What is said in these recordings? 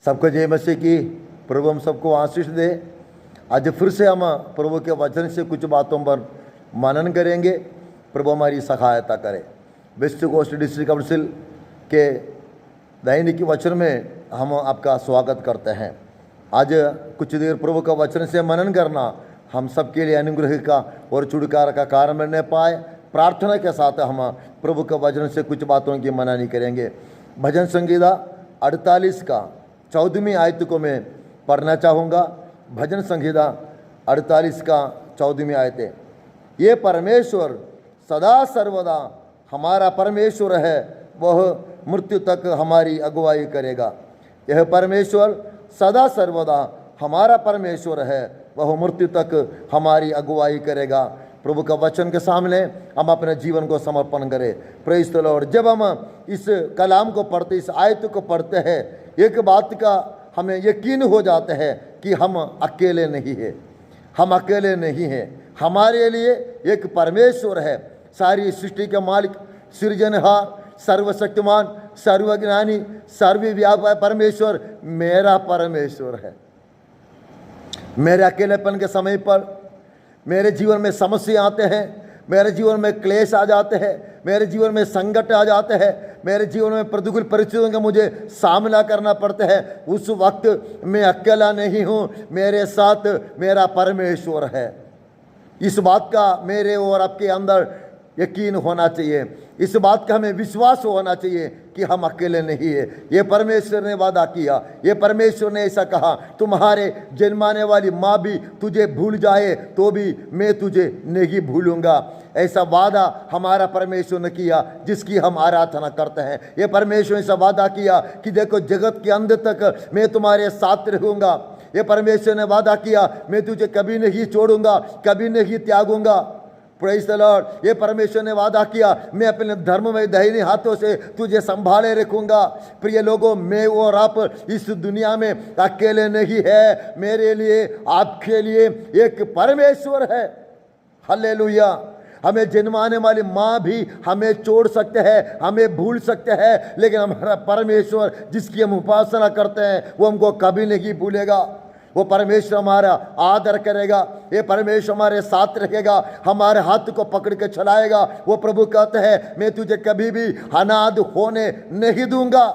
सबको जय मसीह की। प्रभु हम सबको आशीष दे। आज फिर से हम प्रभु के वचन से कुछ बातों पर मनन करेंगे। प्रभु हमारी सहायता करे। वेस्ट कोस्ट डिस्ट्रिक्ट काउंसिल के दैनिक वचन में हम आपका स्वागत करते हैं। आज कुछ देर प्रभु का वचन से मनन करना हम सबके लिए अनुग्रह का और छुटकारा का कारण बनने पाए। प्रार्थना के साथ हम प्रभु के वचन से कुछ बातों की मननी करेंगे। भजन संगीता 48 का 14वीं आयत को मैं पढ़ना चाहूँगा। भजन संगीता 48 का 14वीं आयत है। ये परमेश्वर सदा सर्वदा हमारा परमेश्वर है, वह मृत्यु तक हमारी अगुवाई करेगा। यह परमेश्वर सदा सर्वदा हमारा परमेश्वर है, वह मृत्यु तक हमारी अगुवाई करेगा। प्रभु का वचन के सामने हम अपने जीवन को समर्पण करें। Praise the Lord. जब हम इस कलाम को पढ़ते, इस आयत को पढ़ते हैं, एक बात का हमें यकीन हो जाता है कि हम अकेले नहीं हैं। हम अकेले नहीं हैं। हमारे लिए एक परमेश्वर है, सारी सृष्टि के मालिक, सृजनहार, सर्वशक्तिमान, सर्वज्ञानी, सर्वव्यापक परमेश्वर मेरा परमेश्वर है। मेरे अकेलेपन के समय पर मेरे जीवन में समस्या आते हैं, मेरे जीवन में क्लेश आ जाते हैं, मेरे जीवन में संकट आ जाते हैं, मेरे जीवन में प्रतिकूल परिस्थितियों का मुझे सामना करना पड़ता है। उस वक्त मैं अकेला नहीं हूँ, मेरे साथ मेरा परमेश्वर है। इस बात का मेरे और आपके अंदर यकीन होना चाहिए। इस बात का हमें विश्वास होना चाहिए कि हम अकेले नहीं है। ये परमेश्वर ने वादा किया, ये परमेश्वर ने ऐसा कहा, तुम्हारे जन्माने वाली माँ भी तुझे भूल जाए तो भी मैं तुझे नहीं भूलूंगा। ऐसा वादा हमारा परमेश्वर ने किया, जिसकी हम आराधना करते हैं। ये परमेश्वर ने ऐसा वादा किया कि देखो, जगत के अंत तक मैं तुम्हारे साथ रहूंगा। ये परमेश्वर ने वादा किया, मैं तुझे कभी नहीं छोड़ूंगा, कभी नहीं त्यागूंगा। Praise the Lord. ये परमेश्वर ने वादा किया, मैं अपने धर्म में दाहिने हाथों से तुझे संभाले रखूंगा। प्रिय लोगों, मैं और आप इस दुनिया में अकेले नहीं है। मेरे लिए, आपके लिए एक परमेश्वर है। हालेलुया। हमें जन्माने वाली माँ भी हमें छोड़ सकते हैं, हमें भूल सकते हैं, लेकिन हमारा परमेश्वर जिसकी हम उपासना करते हैं वो हमको कभी नहीं भूलेगा। वो परमेश्वर हमारा आदर करेगा, ये परमेश्वर हमारे साथ रहेगा, हमारे हाथ को पकड़ के चलाएगा। वो प्रभु कहते हैं, मैं तुझे कभी भी अनाथ होने नहीं दूंगा।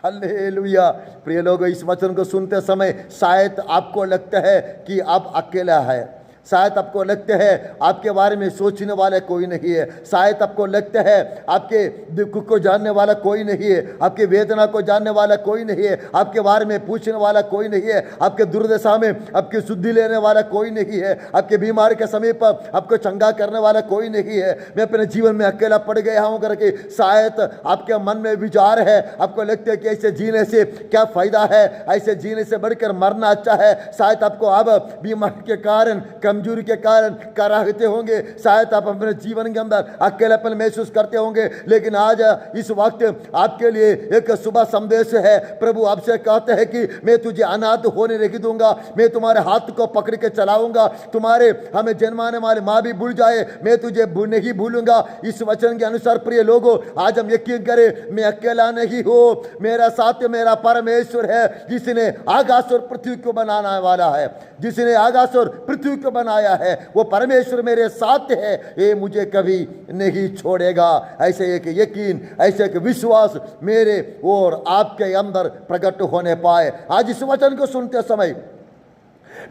हालेलुया। प्रिय लोगों, इस वचन को सुनते समय शायद आपको लगता है कि आप अकेला है। शायद आपको लगता है आपके बारे में सोचने वाला कोई नहीं है। शायद आपको लगता है आपके दुख को जानने वाला कोई नहीं है, आपके वेदना को जानने वाला कोई नहीं है, आपके बारे में पूछने वाला कोई नहीं है, आपके दुर्दशा में आपकी शुद्धि लेने वाला कोई नहीं है, आपके बीमारी के समय पर आपको चंगा करने वाला कोई नहीं है। मैं अपने जीवन में अकेला पड़ गया हूँ करके शायद आपके मन में विचार है। आपको लगता है कि ऐसे जीने से क्या फायदा है, ऐसे जीने से बढ़कर मरना अच्छा है। शायद आपको अब बीमारी के कारण, कमजोरी के कारण कराहते होंगे। शायद आप अपने जीवन के अंदर अकेलापन महसूस करते होंगे, लेकिन आज इस वक्त आपके लिए एक शुभ संदेश है। प्रभु आपसे कहते हैं कि मैं तुझे अनाथ होने नहीं दूंगा, मैं तुम्हारे हाथ को पकड़ के चलाऊंगा। तुम्हारे हमें जन्माने वाले माँ भी भूल जाए, मैं तुझे नहीं भूलूंगा। इस वचन के अनुसार प्रिय लोगों, आज हम यकीन करें, मैं अकेला नहीं हूँ, मेरा साथ मेरा परमेश्वर है, जिसने आकाश और पृथ्वी को बनाने वाला है, जिसने आकाश और पृथ्वी को बनाया है। वो परमेश्वर मेरे साथ है, ये मुझे कभी नहीं छोड़ेगा। ऐसे एक यकीन, ऐसे एक विश्वास मेरे और आपके अंदर प्रकट होने पाए। आज इस वचन को सुनते समय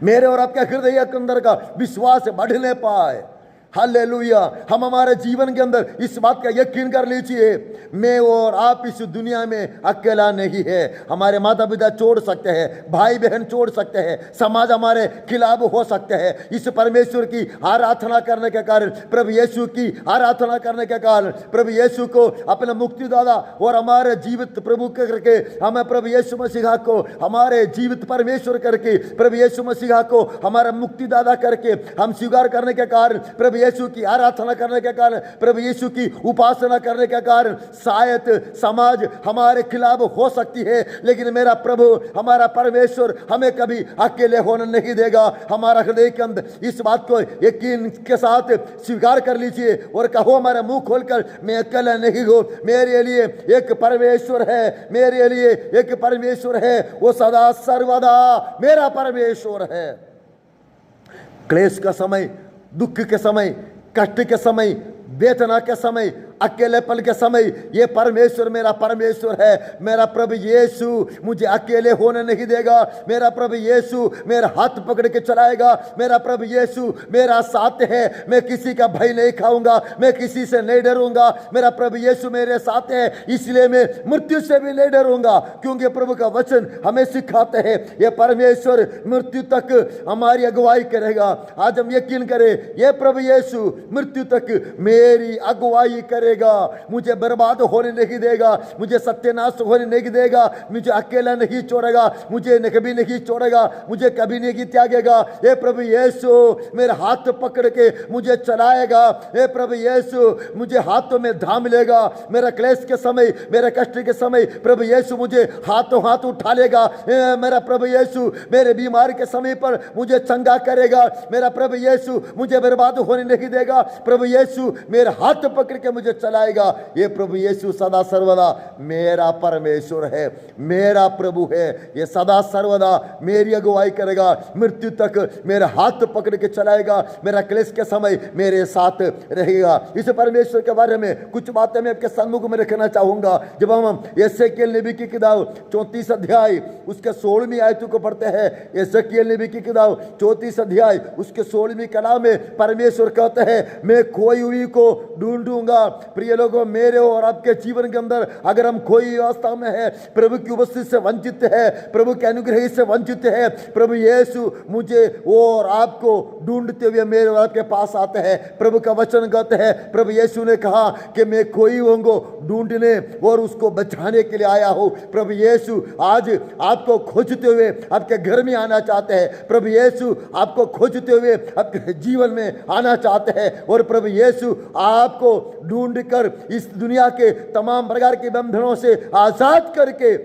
मेरे और आपके हृदय के अंदर का विश्वास बढ़ने पाए। हालेलुया। हम हमारे जीवन के अंदर इस बात का यकीन कर लीजिए, मैं और आप इस दुनिया में अकेला नहीं है। हमारे माता पिता छोड़ सकते हैं, भाई बहन छोड़ सकते हैं, समाज हमारे खिलाफ हो सकते हैं। इस परमेश्वर की आराधना करने के कारण, प्रभु यीशु की आराधना करने के कारण, प्रभु यीशु को अपना मुक्तिदाता और हमारे जीवित प्रभु करके, हमें प्रभु यीशु मसीह को हमारे जीवित परमेश्वर करके, प्रभु यीशु मसीह को हमारा मुक्तिदाता करके हम स्वीकार करने के कारण, प्रभु यीशु की आराधना करने के कारण, प्रभु यीशु की उपासना करने के कारण शायद समाज हमारे खिलाफ हो सकती है, लेकिन मेरा प्रभु हमारा परमेश्वर हमें कभी अकेले होने नहीं देगा। हमारा हृदय के अंदर इस बात को यकीन के साथ स्वीकार कर लीजिए और कहो हमारा मुंह खोलकर, मैं अकेला नहीं हूं, मेरे लिए एक परमेश्वर है, मेरे लिए एक परमेश्वर है, वो सदा सर्वदा मेरा परमेश्वर है। क्लेश का समय, दुख के समय, कष्ट के समय, वेदना के समय, अकेलेपन के समय, ये परमेश्वर मेरा परमेश्वर है। मेरा प्रभु यीशु मुझे अकेले होने नहीं देगा। मेरा प्रभु यीशु मेरा हाथ पकड़ के चलाएगा। मेरा प्रभु यीशु मेरा साथ है। मैं किसी का भय नहीं खाऊंगा, मैं किसी से नहीं डरूंगा। मेरा प्रभु यीशु मेरे साथ है, इसलिए मैं मृत्यु से भी नहीं डरूंगा, क्योंकि प्रभु का वचन हमें सिखाते हैं ये परमेश्वर मृत्यु तक हमारी अगुवाई करेगा। आज हम यकीन करें, ये प्रभु यीशु मृत्यु तक मेरी अगुवाई करेगा, मुझे बर्बाद होने नहीं देगा, मुझे सत्यानाश होने नहीं देगा, मुझे अकेला नहीं छोड़ेगा, मुझे कभी नहीं छोड़ेगा, मुझे कभी नहीं त्यागेगा। ये प्रभु यीशु मेरे हाथ पकड़ के मुझे चलाएगा। ये प्रभु यीशु मुझे हाथों में थाम लेगा। मेरा क्लेश के समय, मेरे कष्ट के समय प्रभु यीशु मुझे हाथों हाथ उठा लेगा। मेरा प्रभु यीशु मेरे बीमारी के समय पर मुझे चंगा करेगा। मेरा प्रभु यीशु मुझे बर्बाद होने नहीं देगा। प्रभु यीशु मेरे हाथ पकड़ के मुझे चलाएगा। ये प्रभु यीशु सदा सर्वदा मेरा परमेश्वर है, मेरा प्रभु है। ये सदा सर्वदा मेरी अगुवाई करेगा, मृत्यु तक मेरा हाथ पकड़ के चलाएगा, मेरा क्लेश के समय मेरे साथ रहेगा। इस परमेश्वर के बारे में कुछ बातें मैं आपके सम्मुख में रखना चाहूंगा। जब हम यसेकियेल नबी की किताब 34 अध्याय उसके 16वीं आयत को पढ़ते हैं, यसेकियेल नबी की किताब 34 अध्याय उसके 16वीं कलाम में परमेश्वर कहते हैं, मैं खोई हुई को ढूंढूंगा। प्रिय लोगों, मेरे और आपके जीवन के अंदर अगर हम खोई अवस्था में है, प्रभु की उपस्थिति से वंचित है, प्रभु के अनुग्रह से वंचित है, प्रभु यीशु मुझे और आपको ढूंढते हुए मेरे और आपके पास आते हैं। प्रभु का वचन कहते हैं, प्रभु यीशु ने कहा कि मैं खोई हुओं को ढूंढने और उसको बचाने के लिए आया हूं। प्रभु यीशु आज आपको खोजते हुए आपके घर में आना चाहते हैं। प्रभु यीशु आपको खोजते हुए आपके जीवन में आना चाहते हैं और प्रभु यीशु आपको ढूंढकर इस दुनिया के तमाम प्रकार के बंधनों से आजाद करके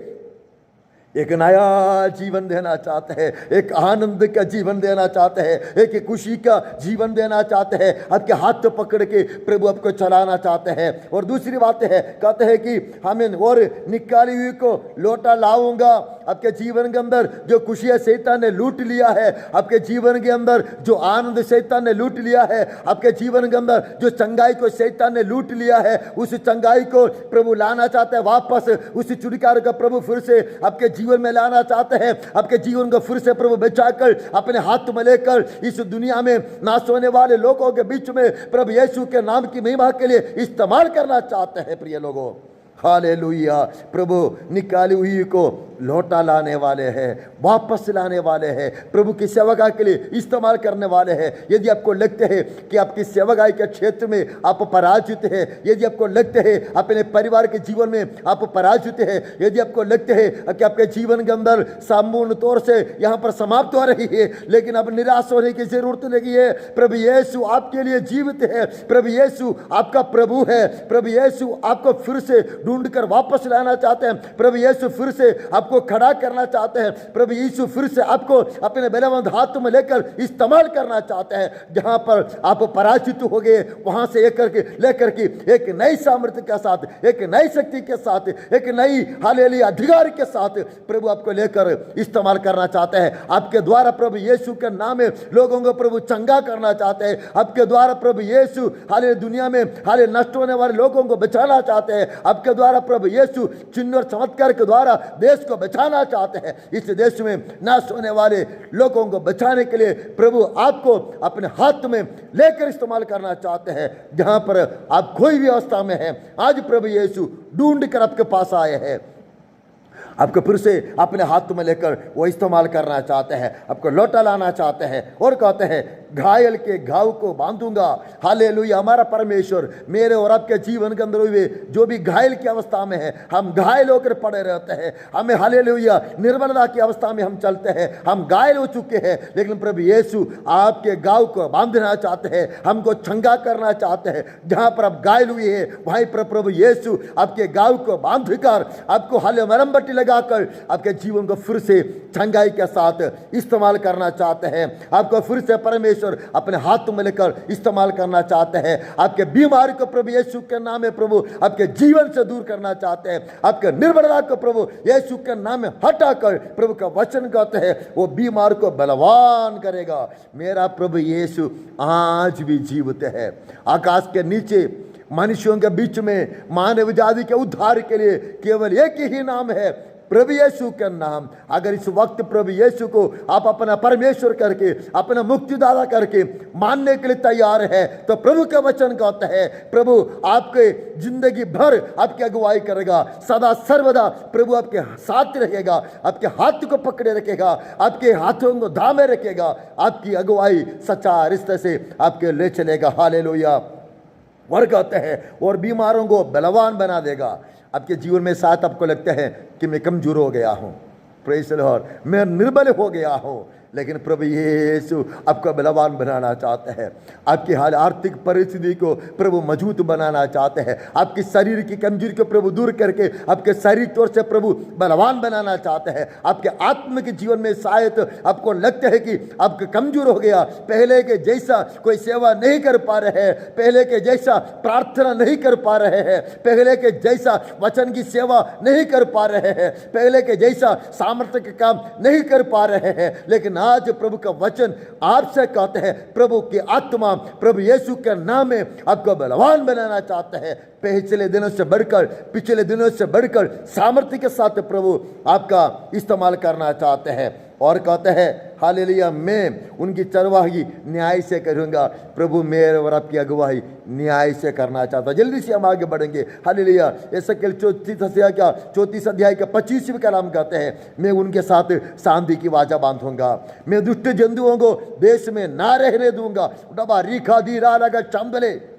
एक नया जीवन देना चाहते हैं, एक आनंद का जीवन देना चाहते हैं, एक खुशी का जीवन देना चाहते हैं। आपके हाथ पकड़ के प्रभु आपको चलाना चाहते हैं। और दूसरी बात है, कहते हैं कि हमें और निकाली हुई को लौटा लाऊंगा। आपके जीवन के अंदर जो खुशियां शैतान ने लूट लिया है, आपके जीवन के अंदर जो आनंद शैतान ने लूट लिया है, आपके जीवन के अंदर जो चंगाई को शैतान ने लूट लिया है, उस चंगाई को प्रभु लाना चाहते हैं वापस। उस छुटकारे का प्रभु फिर से आपके जीवन में लाना चाहते हैं। आपके जीवन को फिर से प्रभु बचाकर अपने हाथ में लेकर इस दुनिया में नाश होने वाले लोगों के बीच में प्रभु यीशु के नाम की महिमा के लिए इस्तेमाल करना चाहते हैं। प्रिय लोगों, हालेलुया। प्रभु निकाली हुई को लौटा लाने वाले हैं, वापस लाने वाले हैं, प्रभु की सेवकाई के लिए इस्तेमाल करने वाले हैं। यदि आपको लगते हैं कि आपकी सेवकाई के क्षेत्र में आप पराजित हैं, यदि आपको लगते हैं अपने परिवार के जीवन में आप पराजित हैं, यदि आपको लगते हैं कि आपके जीवन के अंदर संपूर्ण तौर से यहाँ पर समाप्त हो रही है, लेकिन अब निराश होने की जरूरत नहीं है। प्रभु यीशु आपके लिए जीवित है, प्रभु यीशु आपका प्रभु है, प्रभु यीशु आपको फिर से ढूंढकर वापस लाना चाहते हैं। प्रभु यीशु फिर से आपको खड़ा करना चाहते हैं। प्रभु यीशु फिर से आपको अपने बलवंत हाथों में लेकर इस्तेमाल करना चाहते हैं। जहां पर आप पराजित हो गए, वहां से लेकर के एक नई सामर्थ्य के साथ, एक नई शक्ति के साथ, एक नई हालेलुया अधिकार के साथ प्रभु आपको लेकर इस्तेमाल करना चाहते हैं। आपके द्वारा प्रभु यीशु के नाम में लोगों को प्रभु चंगा करना चाहते हैं। आपके द्वारा प्रभु यीशु हाले दुनिया में हाले नष्ट होने वाले लोगों को बचाना चाहते हैं। आपके द्वारा प्रभु यीशु चिन्ह और चमत्कार के द्वारा देश को बचाना चाहते हैं। इस देश में नाश होने वाले लोगों को बचाने के लिए प्रभु आपको अपने हाथ में लेकर इस्तेमाल करना चाहते हैं। जहां पर आप कोई भी अवस्था में हैं, आज प्रभु यीशु ढूंढ कर आपके पास आए हैं। आपको फिर से अपने हाथ में लेकर वो इस्तेमाल करना चाहते हैं, आपको लौटा लाना चाहते हैं और कहते हैं घायल के घाव को बांधूंगा। हालेलुया। हमारा परमेश्वर मेरे और आपके जीवन के अंदर हुए जो भी घायल की अवस्था में है, हम घायल होकर पड़े रहते हैं, हमें हालेलुया निर्बलता की अवस्था में हम चलते हैं, हम घायल हो चुके हैं, लेकिन प्रभु यीशु आपके घाव को बांधना चाहते हैं, हमको चंगा करना चाहते हैं। जहां पर आप घायल हुए हैं वहीं पर प्रभु यीशु आपके घाव को बांधकर आपको हाले मरहम पट्टी लगाकर आपके जीवन को फिर से चंगाई के साथ इस्तेमाल करना चाहते हैं। आपको फिर से परमेश्वर अपने हाथ में लेकर इस्तेमाल करना चाहते हैं। आपके बीमारी को प्रभु यीशु के नाम में प्रभु आपके जीवन से दूर करना चाहते हैं। आपके निर्बलता को प्रभु यीशु के नाम में हटाकर प्रभु का वचन कहते हैं वो बीमार को बलवान करेगा। मेरा प्रभु यीशु आज भी जीवित है। आकाश के नीचे मनुष्यों के बीच में मानव जाति के उद्धार के लिए केवल एक ही नाम है, प्रभु यीशु का नाम। अगर इस वक्त प्रभु यीशु को आप अपना परमेश्वर करके अपना मुक्तिदाता करके मानने के लिए तैयार है तो प्रभु का वचन कहता है प्रभु आपके जिंदगी भर आपकी अगुवाई करेगा, सदा सर्वदा प्रभु आपके साथ रहेगा, आपके हाथ को पकड़े रखेगा, आपके हाथों को थामे रखेगा, आपकी अगुवाई सच्चा रिश्ते से आपके ले चलेगा। हालेलुया। और कहते हैं और बीमारों को बलवान बना देगा। आपके जीवन में साथ आपको लगता है कि मैं कमजोर हो गया हूँ, प्रेज़ द लॉर्ड, मैं निर्बल हो गया हूँ, लेकिन प्रभु यीशु आपका बलवान बनाना चाहते हैं। आपकी हाल आर्थिक परिस्थिति को प्रभु मजबूत बनाना चाहते हैं। आपकी शरीर की कमजोरी को प्रभु दूर करके आपके शरीर तौर से प्रभु बलवान बनाना चाहते हैं। आपके आत्म के जीवन में शायद आपको लगता है कि आप कमजोर हो गया, पहले के जैसा कोई सेवा नहीं कर पा रहे हैं, पहले के जैसा प्रार्थना नहीं कर पा रहे हैं, पहले के जैसा वचन की सेवा नहीं कर पा रहे हैं, पहले के जैसा सामर्थ्य के काम नहीं कर पा रहे हैं। लेकिन आज प्रभु का वचन आपसे कहते हैं प्रभु की आत्मा प्रभु यीशु के नाम में आपको बलवान बनाना चाहते हैं। पिछले दिनों से बढ़कर पिछले दिनों से बढ़कर सामर्थ्य के साथ प्रभु आपका इस्तेमाल करना चाहते हैं। और कहते हैं हालेलुया मैं उनकी चरवाही न्याय से करूंगा। प्रभु मेरे और आपकी अगुवाई न्याय से करना चाहता। जल्दी से हम आगे बढ़ेंगे। हालेलुया। एसेकिएल 34 अध्याय का 25वें कलाम कहते हैं मैं उनके साथ शांति की वाचा बांधूंगा, मैं दुष्ट जंतुओं को देश में ना रहने दूंगा। डबा रीखा धीरा लगा चंबले।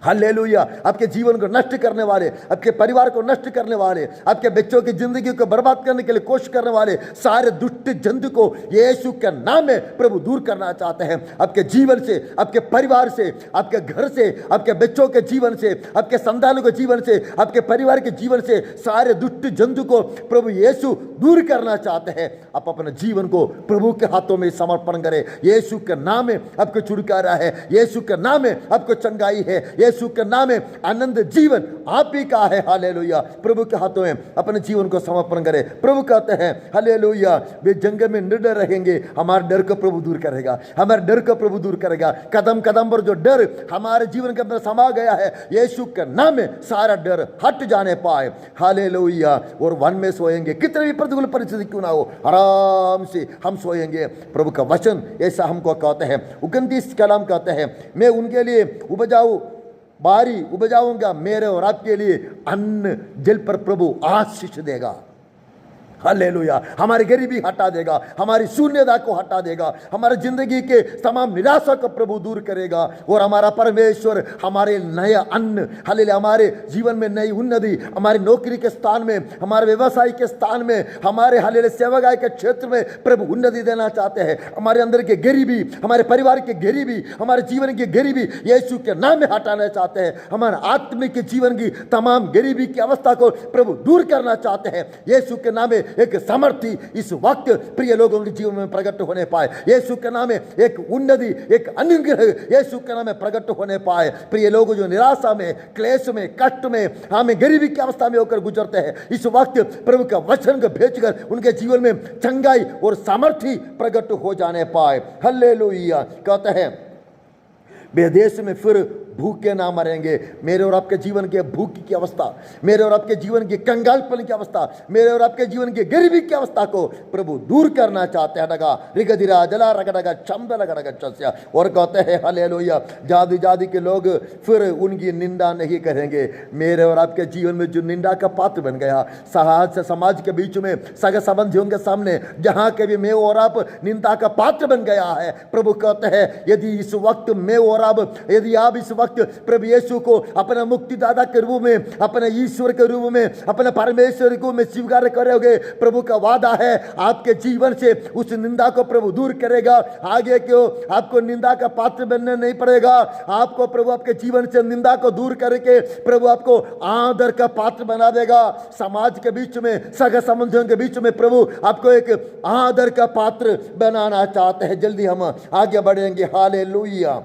हालेलुया। आपके जीवन को नष्ट करने वाले, आपके परिवार को नष्ट करने वाले, आपके बच्चों की जिंदगी को बर्बाद करने के लिए कोशिश करने वाले सारे दुष्ट जंतु को यीशु के नाम में प्रभु दूर करना चाहते हैं। आपके जीवन से, आपके परिवार से, आपके घर से, आपके बच्चों के जीवन से, आपके संतानों के जीवन से, आपके परिवार के जीवन से सारे दुष्ट जंतु को प्रभु यीशु दूर करना चाहते हैं। आप अपने जीवन को प्रभु के हाथों में समर्पण करें। यीशु के नाम में आपको छुटकारा है, यीशु के नाम में आपको चंगाई है, यीशु के नाम में आनंद जीवन आप ही का है। हालेलुया। प्रभु के हाथों में अपने जीवन को समर्पण करें। प्रभु कहते हैं हालेलुया वे जंगल में निर्डर रहेंगे, हमारे डर को प्रभु दूर करेगा, हमारे डर को प्रभु दूर करेगा। कदम कदम पर जो डर हमारे जीवन के अंदर समा गया है यीशु के नाम में सारा डर हट जाने पाए। हालेलुया। और वन में सोएंगे, कितने भी प्रतिकूल परिस्थिति क्यों ना हो, आराम से हम सोएंगे। प्रभु का वचन ऐसा हमको कहते हैं। 29 कलाम कहते हैं मैं उनके लिए बारी उपजाऊंगा, मेरे और आपके लिए अन्न जल पर प्रभु आशीष देगा। हालेलुया। हमारी गरीबी हटा देगा, हमारी शून्यता को हटा देगा, हमारी जिंदगी के तमाम निराशा को प्रभु दूर करेगा। और हमारा परमेश्वर हमारे नया अन्न, हालेलुया, हमारे जीवन में नई उन्नति, हमारी नौकरी के स्थान में, हमारे व्यवसाय के स्थान में, हमारे हालेलुया सेवागाय के क्षेत्र में प्रभु उन्नति देना चाहते हैं। हमारे अंदर की गरीबी, हमारे परिवार की गरीबी, हमारे जीवन की गरीबी यीशु के नाम में हटाना चाहते हैं। हमारे आत्मिक जीवन की तमाम गरीबी की अवस्था को प्रभु दूर करना चाहते हैं। यीशु के नाम में एक सामर्थ्य इस वक्त प्रिय लोगों के जीवन में प्रकट होने पाए। यीशु के नाम में एक उन्नति, एक अनुग्रह यीशु के नाम में प्रकट होने पाए। प्रिय लोग जो निराशा में, क्लेश में, कष्ट में, हमें गरीबी की अवस्था में होकर गुजरते हैं, इस वक्त प्रभु का वचन को भेजकर उनके जीवन में चंगाई और सामर्थ्य प्रकट हो जाने पाए। हालेलुया। कहते हैं वे देश में फिर भूखे ना मरेंगे। मेरे और आपके जीवन के भूख की अवस्था, मेरे और आपके जीवन की कंगालपन की अवस्था, मेरे और आपके जीवन की गरीबी की अवस्था को प्रभु दूर करना चाहते हैं। डगा रिगदिरा जला रगड़गा चंद लगड़गा चस्या, और कहते हैं हालेलुया, जादी जादी के लोग फिर उनकी निंदा नहीं करेंगे। मेरे और आपके जीवन में जो निंदा का पात्र बन गया, समाज के बीच में, सगे संबंधियों के सामने जहां के भी मैं और आप निंदा का पात्र बन गया है, प्रभु कहते हैं यदि इस वक्त मैं और आप, यदि आप इस वक्त प्रभु यीशु को अपना मुक्तिदाता के रूप में, अपने ईश्वर के रूप में, अपने परमेश्वर को में स्वीकार करोगे, प्रभु का वादा है आपके जीवन से उस निंदा को प्रभु दूर करेगा। आगे क्यों आपको निंदा का पात्र बनने नहीं पड़ेगा। आपको प्रभु आपके जीवन से निंदा को दूर करके प्रभु आपको आदर का पात्र बना देगा। समाज के बीच में, सगे संबंधियों के बीच में प्रभु आपको एक आदर का पात्र बनाना चाहते हैं। जल्दी हम आगे बढ़ेंगे। हालेलुया।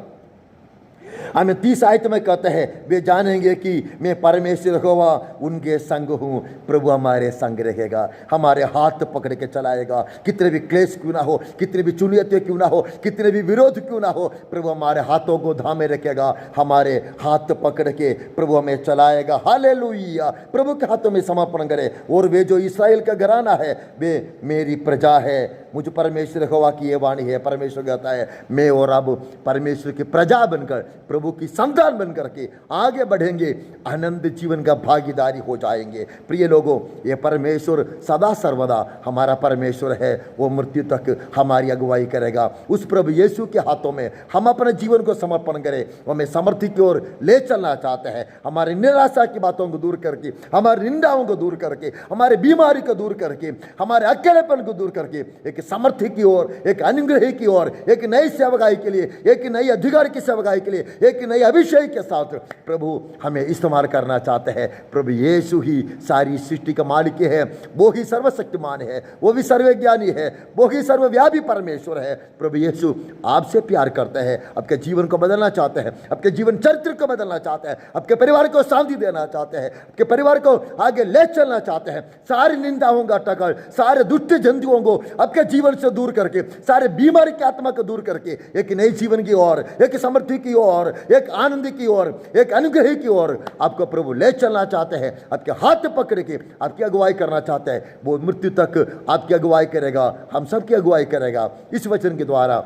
हमें 30 आयत में कहते हैं वे जानेंगे कि मैं परमेश्वर यहोवा उनके संग हूँ। प्रभु हमारे संग रहेगा, हमारे हाथ पकड़ के चलाएगा। कितने भी क्लेश क्यों ना हो, कितने भी चुनियतें क्यों ना हो, कितने भी विरोध क्यों ना हो, प्रभु हमारे हाथों को थामे रखेगा, हमारे हाथ पकड़ के प्रभु हमें चलाएगा। हालेलुया। प्रभु के हाथों में समर्पण करें। और वे जो इस्राएल का घराना है वे मेरी प्रजा है। मुझ परमेश्वर यहोवा की ये वाणी है। परमेश्वर कहता है मैं और अब परमेश्वर की प्रजा बनकर, प्रभु की संतान बनकर के आगे बढ़ेंगे, आनंद जीवन का भागीदारी हो जाएंगे। प्रिय लोगों, ये परमेश्वर सदा सर्वदा हमारा परमेश्वर है। वो मृत्यु तक हमारी अगुवाई करेगा। उस प्रभु यीशु के हाथों में हम अपने जीवन को समर्पण करें। वो हमें समृद्धि की ओर ले चलना चाहते हैं। हमारी निराशा की बातों को दूर करके, हमारी निंदाओं को दूर करके, हमारी बीमारी को दूर करके, हमारे अकेलेपन को दूर करके एक समर्थी की ओर, एक अनुग्रह की ओर, एक नई सेवकाई के लिए, एक नई अधिकार की सेवकाई के लिए, एक नई अभिषेक के साथ प्रभु हमें इस्तेमाल करना चाहते हैं। प्रभु यीशु ही सारी सृष्टि का मालिक है। वो ही सर्वशक्तिमान है, वो भी सर्वज्ञानी है, वो ही सर्वव्यापी परमेश्वर है। प्रभु यीशु आपसे प्यार करते हैं, आपके जीवन को बदलना चाहते हैं, आपके जीवन चरित्र को बदलना चाहते हैं, आपके परिवार को शांति देना चाहते हैं, आपके परिवार को आगे ले चलना चाहते हैं। सारी निंदाओं का टकर, सारे दुष्ट जंतुओं को आपके जीवन से दूर करके, सारे बीमारी की आत्मा को दूर करके एक नई जीवन की ओर, एक समृद्धि की ओर, एक आनंद की ओर, एक अनुग्रह की ओर आपको प्रभु ले चलना चाहते हैं। आपके हाथ पकड़ के आपकी अगुवाई करना चाहते हैं। वो मृत्यु तक आपकी अगुवाई करेगा, हम सबकी अगुवाई करेगा। इस वचन के द्वारा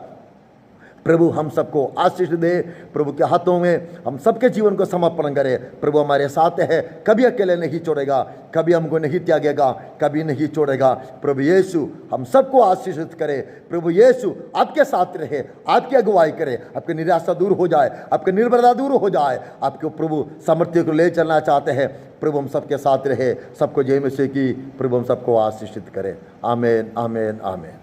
प्रभु हम सबको आशीष दे। प्रभु के हाथों में हम सबके जीवन को समर्पण करें। प्रभु हमारे साथ है, कभी अकेले नहीं छोड़ेगा, कभी हमको नहीं त्यागेगा, कभी नहीं छोड़ेगा। प्रभु यीशु हम सबको आशीषित करे। प्रभु यीशु आपके साथ रहे, आपकी अगुवाई करे, आपकी निराशा दूर हो जाए, आपकी निर्भरता दूर हो जाए। आपके प्रभु सामर्थ्य को ले चलना चाहते हैं। प्रभु हम सबके साथ रहे, सबको जय मसीह की प्रभु हम सबको आशीषित करे। आमीन, आमीन, आमीन।